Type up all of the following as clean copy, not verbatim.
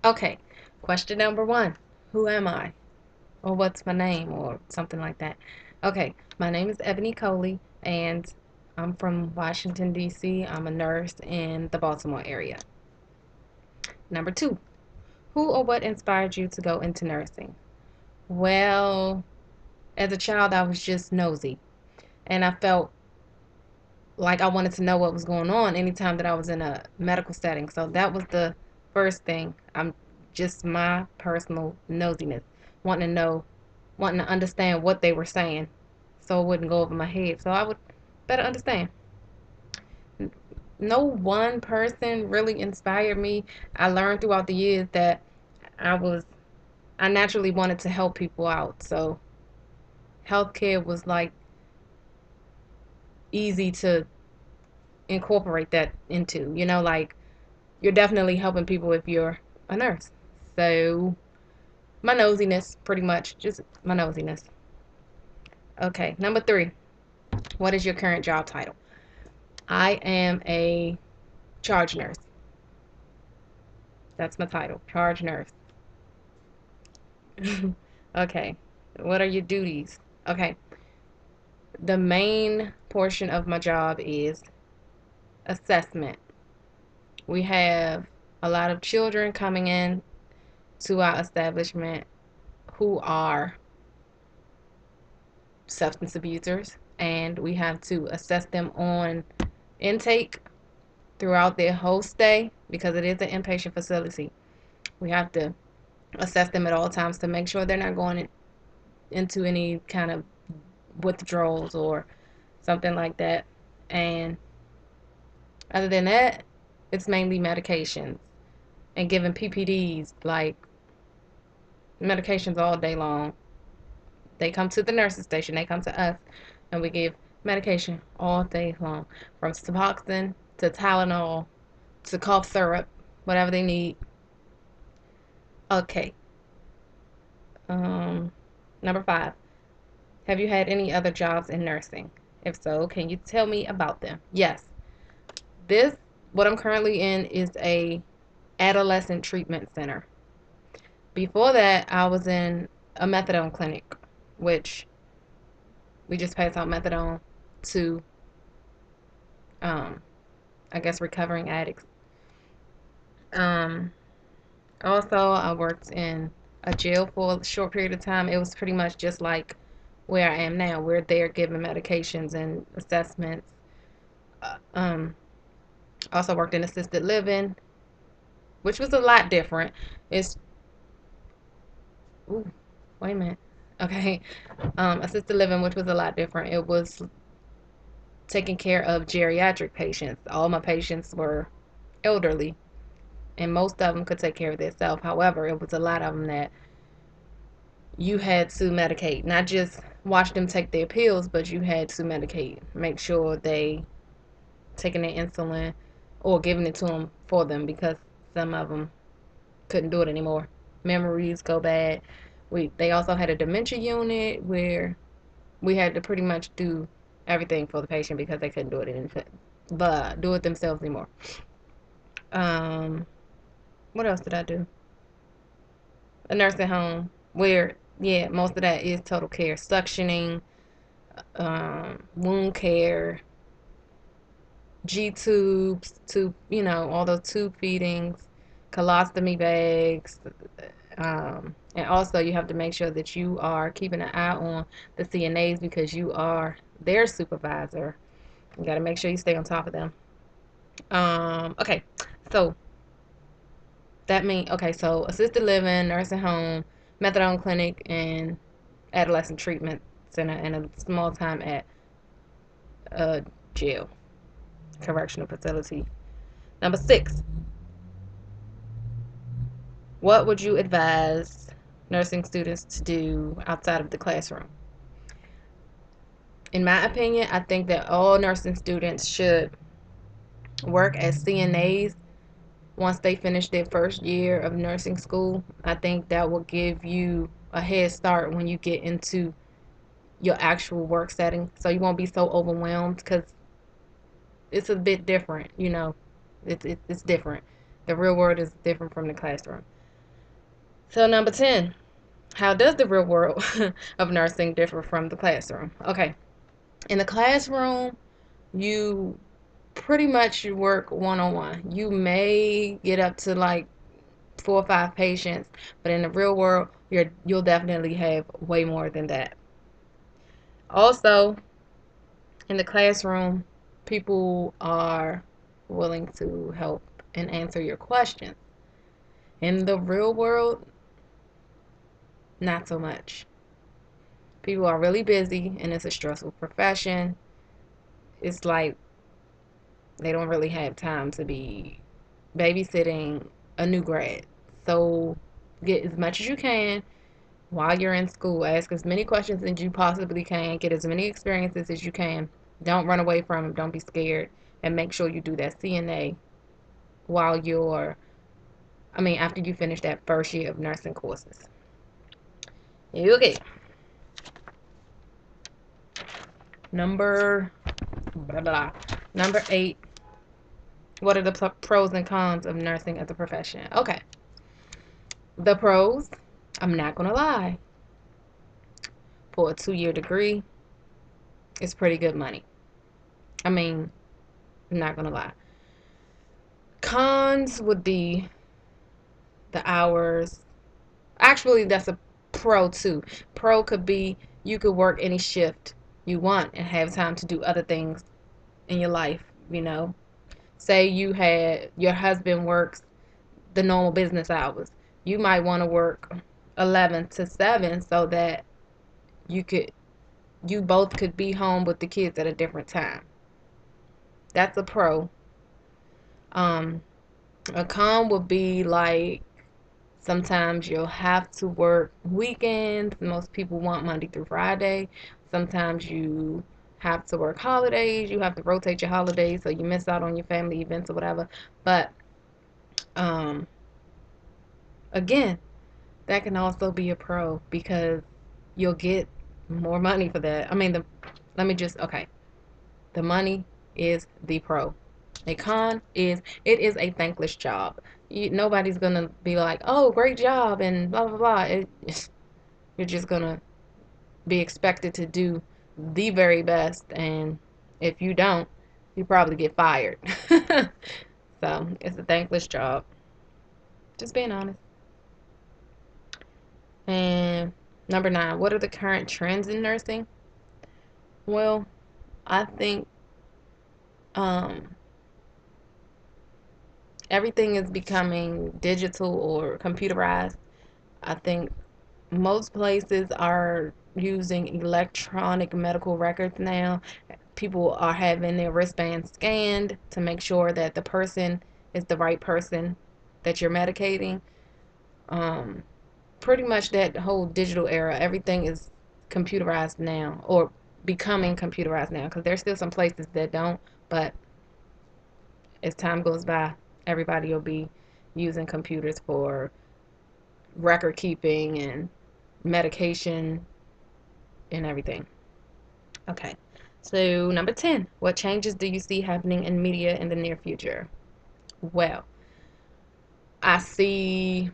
Okay, question number one. Who am I? Or what's my name? Or something like that. Okay, my name is Ebony Coley, and I'm from Washington, D.C. I'm a nurse in the Baltimore area. Number two, who or what inspired you to go into nursing? Well, as a child, I was just nosy, and I felt like I wanted to know what was going on anytime that I was in a medical setting. So that was the first thing. I'm just my personal nosiness, wanting to know, wanting to understand what they were saying so it wouldn't go over my head. So I would better understand. No one person really inspired me. I learned throughout the years that I was I naturally wanted to help people out. So healthcare was like easy to incorporate that into, like you're definitely helping people if you're a nurse. So my nosiness, pretty much, just my nosiness. Okay, number three. What is your current job title? I am a charge nurse. That's my title, charge nurse. Okay, what are your duties? Okay, the main portion of my job is assessment. We have a lot of children coming in to our establishment who are substance abusers, and we have to assess them on intake throughout their whole stay because it is an inpatient facility. We have to assess them at all times to make sure they're not going into any kind of withdrawals or something like that. And other than that, it's mainly medications and giving PPDs, like medications all day long. They come to the nurses station, they come to us, and we give medication all day long, from Suboxone to Tylenol to cough syrup, whatever they need. Okay. Um, Number five. Have you had any other jobs in nursing? If so, can you tell me about them? Yes. This, what I'm currently in, is a adolescent treatment center. Before that, I was in a methadone clinic, which we just pass out methadone to, um, I guess, recovering addicts. Um, Also, I worked in a jail for a short period of time. It was pretty much just like where I am now. We're there giving medications and assessments. Um, Also worked in assisted living, which was a lot different. It's ooh, wait a minute. Okay, assisted living, which was a lot different. It was taking care of geriatric patients. All my patients were elderly, and most of them could take care of themselves. However, it was a lot of them that you had to medicate, not just watch them take their pills, but you had to medicate, make sure they taking their insulin or giving it to them for them because some of them couldn't do it anymore. Memories go bad. They also had a dementia unit where we had to pretty much do everything for the patient because they couldn't do it but do it themselves anymore. Um, what else did I do? A nursing home where, yeah, most of that is total care, suctioning, wound care, G tubes, all those tube feedings, colostomy bags, and also you have to make sure that you are keeping an eye on the CNAs because you are their supervisor. You got to make sure you stay on top of them. Okay, so so assisted living, nursing home, methadone clinic, and adolescent treatment center, and a small time at a jail, correctional facility. Number six, what would you advise nursing students to do outside of the classroom? In my opinion, I think that all nursing students should work as CNAs once they finish their first year of nursing school. I think that will give you a head start when you get into your actual work setting, so you won't be so overwhelmed because it's a bit different. It's different. The real world is different from the classroom. So, number 10, how does the real world of nursing differ from the classroom? Okay, in the classroom, you pretty much work one on one. You may get up to like 4 or 5 patients, but in the real world, you'll definitely have way more than that. Also, in the classroom, people are willing to help and answer your questions. In the real world, not so much. People are really busy and it's a stressful profession. It's like they don't really have time to be babysitting a new grad. So get as much as you can while you're in school. Ask as many questions as you possibly can. Get as many experiences as you can. Don't run away from them. Don't be scared. And make sure you do that CNA while after you finish that first year of nursing courses. Okay. Number, blah, blah. Number 8. What are the pros and cons of nursing as a profession? Okay. The pros, I'm not going to lie. For a 2-year degree, it's pretty good money. I mean, I'm not going to lie. Cons would be the hours. Actually, that's a pro too. Pro could be you could work any shift you want and have time to do other things in your life, you know. Say your husband works the normal business hours. You might want to work 11 to 7 so that you could you both could be home with the kids at a different time. That's a pro. Um, a con would be like sometimes you'll have to work weekends. Most people want Monday through Friday. Sometimes you have to work holidays. You have to rotate your holidays so you miss out on your family events or whatever. But um, again, that can also be a pro because you'll get more money for that. Let me just, okay. The money is the pro. A con is it is a thankless job. Nobody's gonna be like, "Oh, great job," and blah blah blah. You're just gonna be expected to do the very best, and if you don't, you probably get fired. So it's a thankless job. Just being honest. And number 9, what are the current trends in nursing? Well, I think um, everything is becoming digital or computerized. I think most places are using electronic medical records now. People are having their wristbands scanned to make sure that the person is the right person that you're medicating. Um, Pretty much that whole digital era, everything is computerized now or becoming computerized now because there's still some places that don't, but as time goes by, everybody will be using computers for record keeping and medication and everything. Okay. So, number 10, what changes do you see happening in media in the near future? Well, I see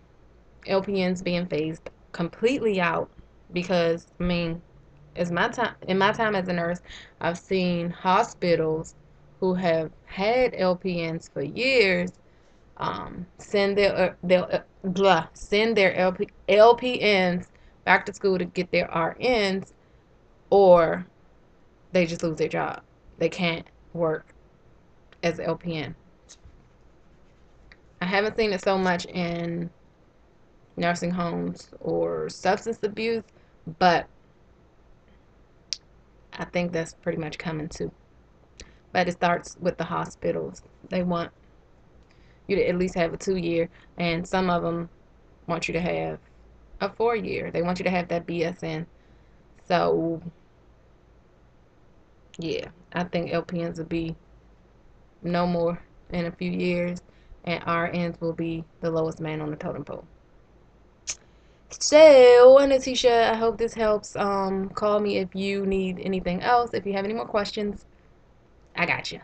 LPNs being phased completely out because, as my time in my time as a nurse, I've seen hospitals who have had LPNs for years send their LPNs back to school to get their RNs, or they just lose their job. They can't work as LPN. I haven't seen it so much in nursing homes or substance abuse, but I think that's pretty much coming too. But it starts with the hospitals. They want you to at least have a 2-year, and some of them want you to have a 4-year. They want you to have that BSN. So, yeah, I think LPNs will be no more in a few years, and RNs will be the lowest man on the totem pole. So, 4natisha, I hope this helps. Call me if you need anything else. If you have any more questions, I got you.